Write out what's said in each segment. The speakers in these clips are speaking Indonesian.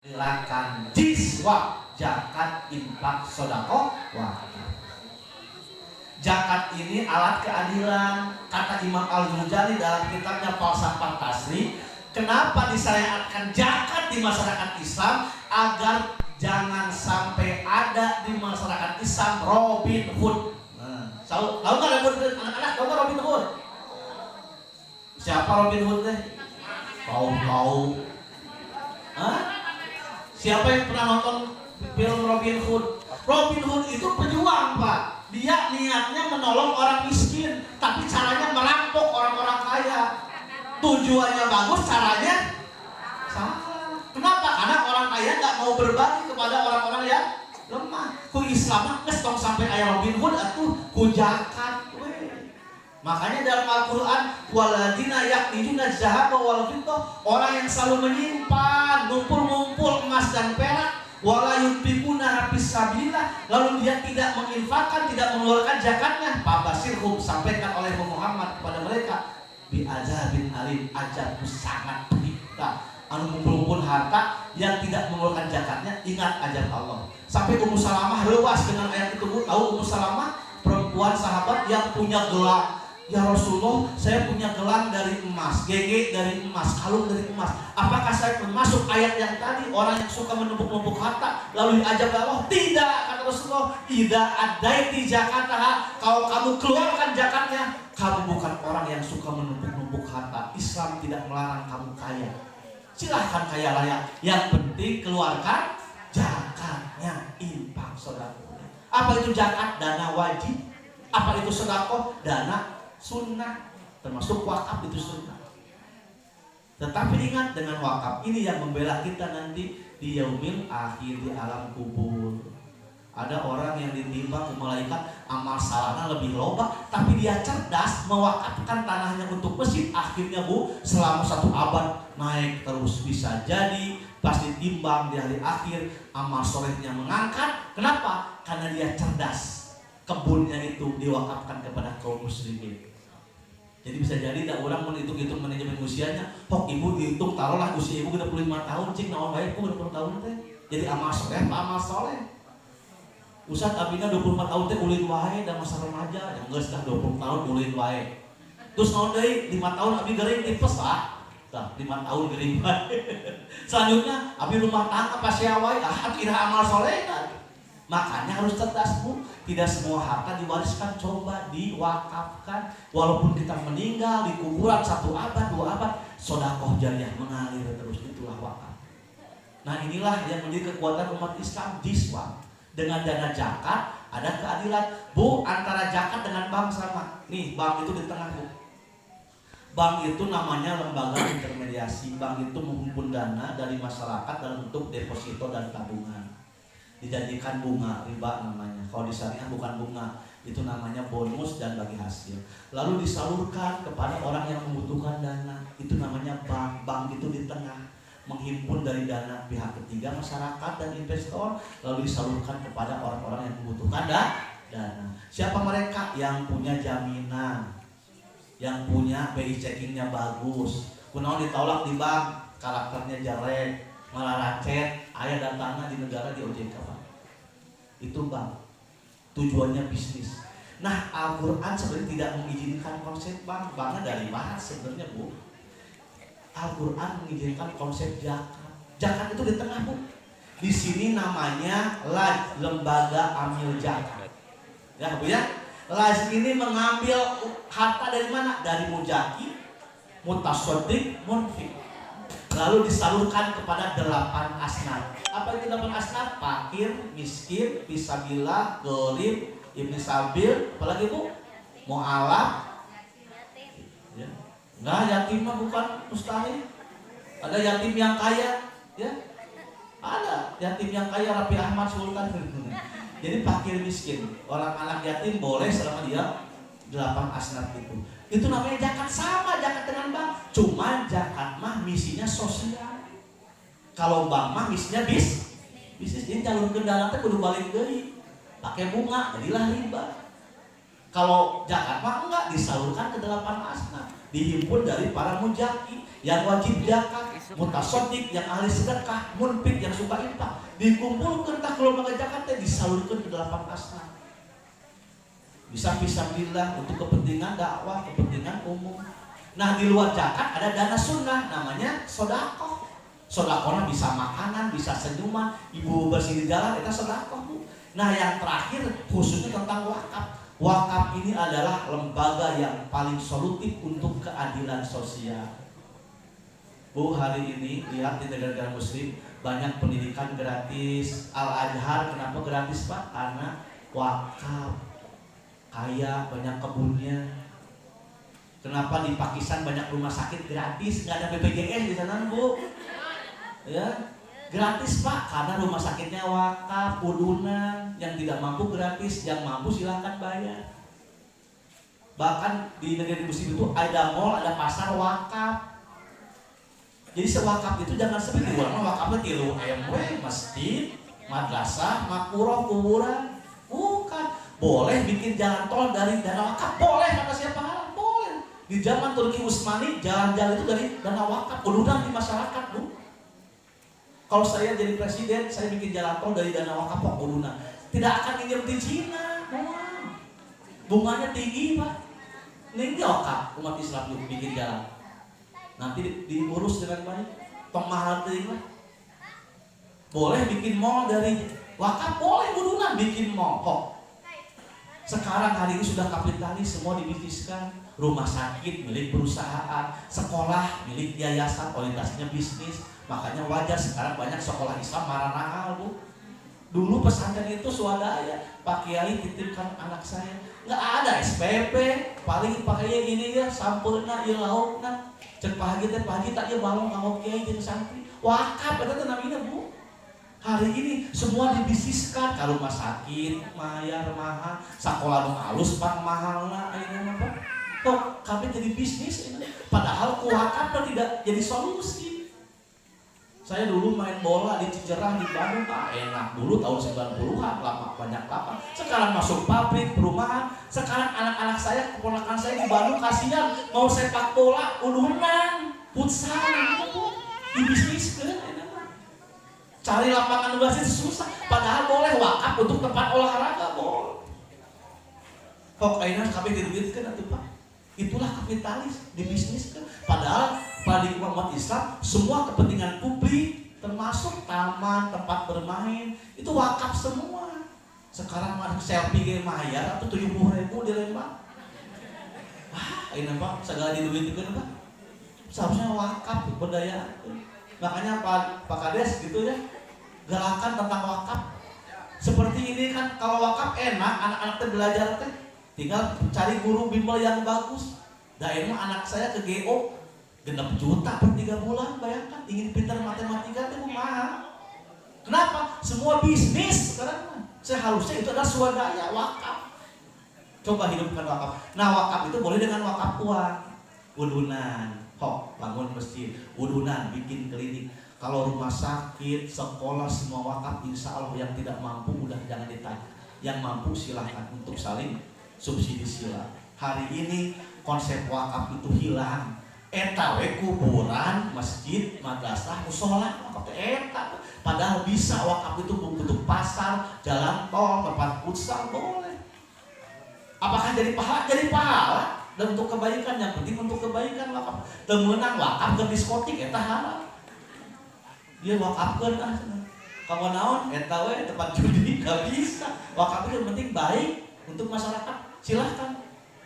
Silakan jiswa, zakat, infak, sedekah, wakaf. Zakat ini alat keadilan. Kata Imam Al-Ghazali dalam kitabnya Falsafah Tasrif, kenapa disyariatkan zakat di masyarakat Islam? Agar jangan sampai ada di masyarakat Islam Robin Hood. Tahu nggak Robin Hood? Anak-anak tahu nggak Robin Hood? Siapa Robin Hood teh? Tahu? Siapa yang pernah nonton film Robin Hood? Robin Hood itu pejuang, Pak. Dia niatnya menolong orang miskin, tapi caranya merampok orang-orang kaya. Tujuannya bagus, caranya salah. Kenapa? Karena orang kaya nggak mau berbagi kepada orang-orang yang lemah. Ku Islam geus tong sampai aya Robin Hood atuh ku zakat we. Makanya dalam Al-Qur'an waladina yaknizuna zahaba wal fiddah, orang yang selalu menyimpan ngumpul-ngumpul emas dan perak, wala yunfiquna fi sabilillah, lalu dia tidak menginfakkan, tidak mengeluarkan zakatnya, fabashirhum, sampaikan oleh Muhammad kepada mereka bi azabin alim, azab sangat pedih. Anu ngumpul-ngumpul harta yang tidak mengeluarkan zakatnya, ingat azab Allah. Sampai Ummu Salamah lewas dengan ayat itu. Tahu Ummu Salamah, perempuan sahabat yang punya gelang. Ya Rasulullah, saya punya gelang dari emas, gege dari emas, kalung dari emas. Apakah saya termasuk ayat yang tadi, orang yang suka menumpuk-numpuk harta lalu diajab Allah? Tidak, kata Rasulullah. Tidak adaiti zakatah. Kalau kamu keluarkan zakatnya, kamu bukan orang yang suka menumpuk-numpuk harta. Islam tidak melarang kamu kaya. Silahkan kaya raya. Yang penting keluarkan zakatnya, infak, sedekah. Apa itu zakat? Dana wajib. Apa itu sedekah? Dana sunnah, termasuk wakaf itu sunnah. Tetapi ingat, dengan wakaf ini yang membela kita nanti di yaumil akhir, di alam kubur. Ada orang yang ditimbang malaikat amal salahnya lebih loba, tapi dia cerdas mewakafkan tanahnya untuk masjid. Akhirnya selama 1 abad naik terus. Bisa jadi pas ditimbang di hari akhir amal solehnya mengangkat. Kenapa? Karena dia cerdas. Kebunnya itu diwakafkan kepada kaum muslimin. Jadi bisa jadi tak orang menghitung-hitung manajemen usianya. Ibu dihitung, taruhlah usia ibu 25 tahun, cik naon bae ibu 20 tahun teh. Jadi amal soleh. Ustaz abina 24 tahun teh ulin wae da masa remaja, yang geus dah 20 tahun ulin wae. Terus naon deui 5 tahun abi gering tipes lah. Tah 5 tahun gering wae. Selanjutnya abi rumah tangga pasea wae, kira amal soleh kan. Makanya harus cerdas, Bu. Tidak semua harta diwariskan, coba diwakafkan. Walaupun kita meninggal di kuburan 1 abad, 2 abad, sedekah jariyah mengalir terus, itulah wakaf. Nah inilah yang menjadi kekuatan umat Islam, jiswa. Dengan dana zakat ada keadilan, Bu. Antara zakat dengan bank sama. Nih bank itu di tengah, Bu. Bank itu namanya lembaga intermediasi. Bank itu menghimpun dana dari masyarakat dalam bentuk deposito dan tabungan. Dijadikan bunga, riba namanya. Kalau di syariah bukan bunga, itu namanya bonus dan bagi hasil. Lalu disalurkan kepada orang yang membutuhkan dana, itu namanya bank. Bank itu di tengah, menghimpun dari dana pihak ketiga, masyarakat dan investor, lalu disalurkan kepada orang-orang yang membutuhkan dana. Siapa mereka? Yang punya jaminan, yang punya BI checkingnya bagus. Kunaon ditolak di bank, karakternya jelek, malah racet, ayah datangnya di negara di OJK, Pak. Itu bank, tujuannya bisnis. Nah Al-Quran sebenarnya tidak mengizinkan konsep bank. Banknya dari mana sebenarnya, Bu? Al-Quran mengizinkan konsep zakat. Zakat itu di tengah, Bu. Di sini namanya laj, lembaga amil zakat. Ya, Bu ya. Laj ini mengambil harta dari mana? Dari mujaki, mutasaddiq, munfiq. Lalu disalurkan kepada 8 asnaf. Apa itu 8 asnaf? Fakir, miskin, fisabilillah, gharib, ibnu sabil, apalagi, Bu? Mu'alaf. Ya. Nah, yatim mah bukan mustahil. Ada yatim yang kaya, ya. Ada yatim yang kaya, Rapi Ahmad Sultan. Jadi fakir miskin, orang anak yatim boleh selama dia 8 asnaf itu. Itu namanya zakat, sama zakat dengan bank. Cuma zakat mah misinya sosial. Kalau bank mah misinya bisnis. Ini calon kendala teh kudu balik deui. Pakai bunga, jadilah riba. Kalau zakat mah enggak, disalurkan ke 8 asnaf, dihimpun dari para mujaki yang wajib zakat. mutasodik yang ahli sedekah, munfik yang suka infak, dikumpulkan tak ke lembaga zakat disalurkan ke 8 asnaf. Bisa fisabilillah untuk kepentingan dakwah, kepentingan umum. Nah di luar zakat ada dana sunnah namanya sodakoh. Sodakohnya bisa makanan, bisa senyuman, ibu bersih di jalan itu sodakoh Bu. Nah yang terakhir khususnya tentang wakaf. Wakaf ini adalah lembaga yang paling solutif untuk keadilan sosial. Bu, hari ini lihat di negara-negara muslim banyak pendidikan gratis. Al-Azhar kenapa gratis Pak? Karena wakaf, kaya, banyak kebunnya. Kenapa di Pakistan banyak rumah sakit gratis, nggak ada BPJS di sana Bu? Ya, gratis Pak, karena rumah sakitnya wakaf, udunan. Yang tidak mampu gratis, yang mampu silahkan bayar. Bahkan di negara muslim itu ada mall, ada pasar wakaf. Jadi sewakaf itu jangan seperti orang wakafnya 3 MW, masjid, madrasah, makmuroh, kuburan. Bukan. Boleh bikin jalan tol dari dana wakaf, boleh kata siapa halal, boleh. Di zaman Turki Utsmani jalan-jalan itu dari dana wakaf, udunan di masyarakat Bu. Kalau saya jadi presiden, saya bikin jalan tol dari dana wakaf kok udunan. Tidak akan nginjem di Cina, bunganya tinggi Pak. Ini wakaf umat Islam juga bikin jalan. Nanti diurus dengan baik, pemahaman terima. Boleh bikin mall dari wakaf, boleh udunan bikin mall kok. Sekarang hari ini sudah kapitalis, semua dibisniskan. Rumah sakit milik perusahaan, sekolah milik yayasan, orientasinya bisnis. Makanya wajar sekarang banyak sekolah Islam maranahal Bu. Dulu pesantren itu swadaya, Pak Kiai titipkan anak saya, nggak ada SPP, paling pakai ini ya sampurna, ya laukna. Cek pagi teh pagi tak ya balong kanggo kiai jeung santri. Wakaf eta teh namina Bu. Hari ini semua dibisniskan ka rumah sakit, mayar mahal, sakola nu alus pak mahalna ayeuna apa? Kok kabeh jadi bisnis ini. Padahal ku wakaf tidak jadi solusi. Saya dulu main bola di Cicerah di Bandung, enak dulu tahun 90-an, lama banyak lapang. Sekarang masuk pabrik, perumahan. Sekarang anak-anak saya, keponakan saya di Bandung kasihan mau sepak bola, udunan, futsal gitu. Dibisniskeun enak. Cari lapangan luas itu susah. Padahal boleh wakaf untuk tempat olahraga, boleh. Kok ayeuna kabeh diduitkeun atuh Pak. Itulah kapitalis, dibisniskan. Padahal pada umat Islam semua kepentingan publik termasuk taman, tempat bermain itu wakaf semua. Sekarang mah selfie ge mayar atau 70.000 di Lembang. Ini Pak, segala diduitkeun Pak. Seharusnya wakaf berdaya. Makanya Pak Kades gitu ya, gerakan tentang wakaf. Seperti ini kan kalau wakaf enak, anak-anak teh belajar teh tinggal cari guru bimbel yang bagus. Daerah anak saya ke GO 6 juta per 3 bulan, bayangkan ingin pintar matematika itu mahal. Kenapa? Semua bisnis sekarang. Seharusnya itu adalah swadaya wakaf. Coba hidupkan wakaf. Nah wakaf itu boleh dengan wakaf uang, udunan, bangun masjid, udunan, bikin klinik. Kalau rumah sakit, sekolah semua wakaf, insya Allah yang tidak mampu udah jangan ditanya. Yang mampu silahkan untuk saling subsidi sila. Hari ini konsep wakaf itu hilang. Eta we kuburan, masjid, madrasah, musola, wakaf eta. Padahal bisa wakaf itu untuk pasar, jalan tol, tempat futsal boleh. Apakah jadi pahala? Jadi pahala. Dan untuk kebaikan, yang penting untuk kebaikan wakaf. Temenang wakaf ke diskotik eta halal. Dia wakafkeun kamu naon eta we tempat judi gak bisa. Wakaf itu yang penting baik untuk masyarakat. Silahkan.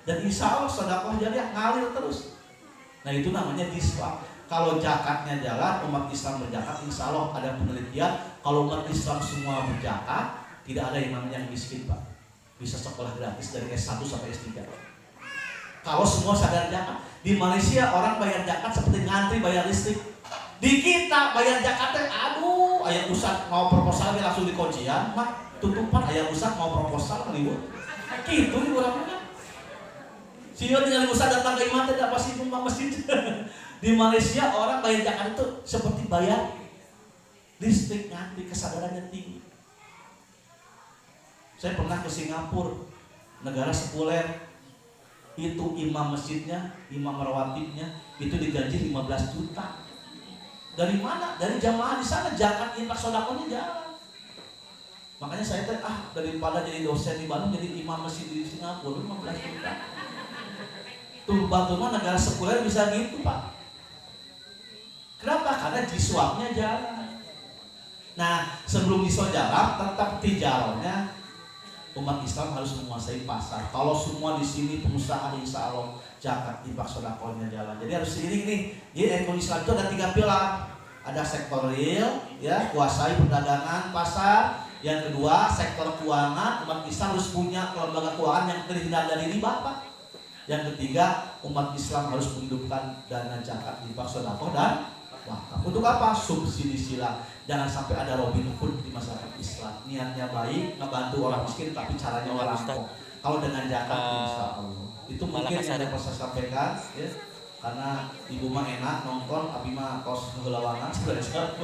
Dan insya Allah sedekah jariah ngalir terus. Nah itu namanya disfak. Kalau zakatnya jalan, umat Islam berzakat, insya Allah ada penelitian. Kalau umat Islam semua berzakat, tidak ada yang namanya miskin Pak. Bisa sekolah gratis dari S1 sampai S3. Kalau semua sadar zakat. Di Malaysia orang bayar zakat seperti ngantri bayar listrik. Di kita bayar zakatnya, aduh, ayah ustad mau proposal langsung di kuncian, mah tutupan ayah ustad mau proposal liwat. Gitu nih orangnya. Sehingga dengan ustad datang ke imam tidak pasti numpang masjid. Di Malaysia orang bayar zakat itu seperti bayar listrik, nanti kesadarannya tinggi. Saya pernah ke Singapura, negara sekuler. Itu imam masjidnya, imam rawatibnya itu digaji 15 juta. Dari mana? Dari jamaah di sana, zakat infak sedekahnya jalan. Makanya saya daripada jadi dosen di Bandung jadi imam masjid di Singapura 15 juta. Tuh bantu mah negara sekuler bisa gitu Pak. Kenapa? Karena jiswabnya jalan. Nah sebelum jiswab jalan tetap tijarohnya umat Islam harus menguasai pasar. Kalau semua di sini pengusaha insya Allah zakat infak sedekahnya jalan. Jadi harus seiring nih. Jadi ekonomi Islam itu ada 3 pilar. Ada sektor real, ya kuasai perdagangan pasar. Yang kedua sektor keuangan, umat Islam harus punya lembaga keuangan yang terhindar dari riba Pak. Yang ketiga umat Islam harus menghidupkan dana zakat infak sedekah dan wakaf. Untuk apa? Subsidi sila. Jangan sampai ada Robin Hood di masyarakat Islam. Niatnya baik, ngebantu orang miskin, tapi caranya merampok. Kalau dengan zakat, insya Allah. Itu mungkin yang dapat saya sampaikan, ya. Karena ibu mah enak nonton, abi mah kos ngelawangan sebenarnya.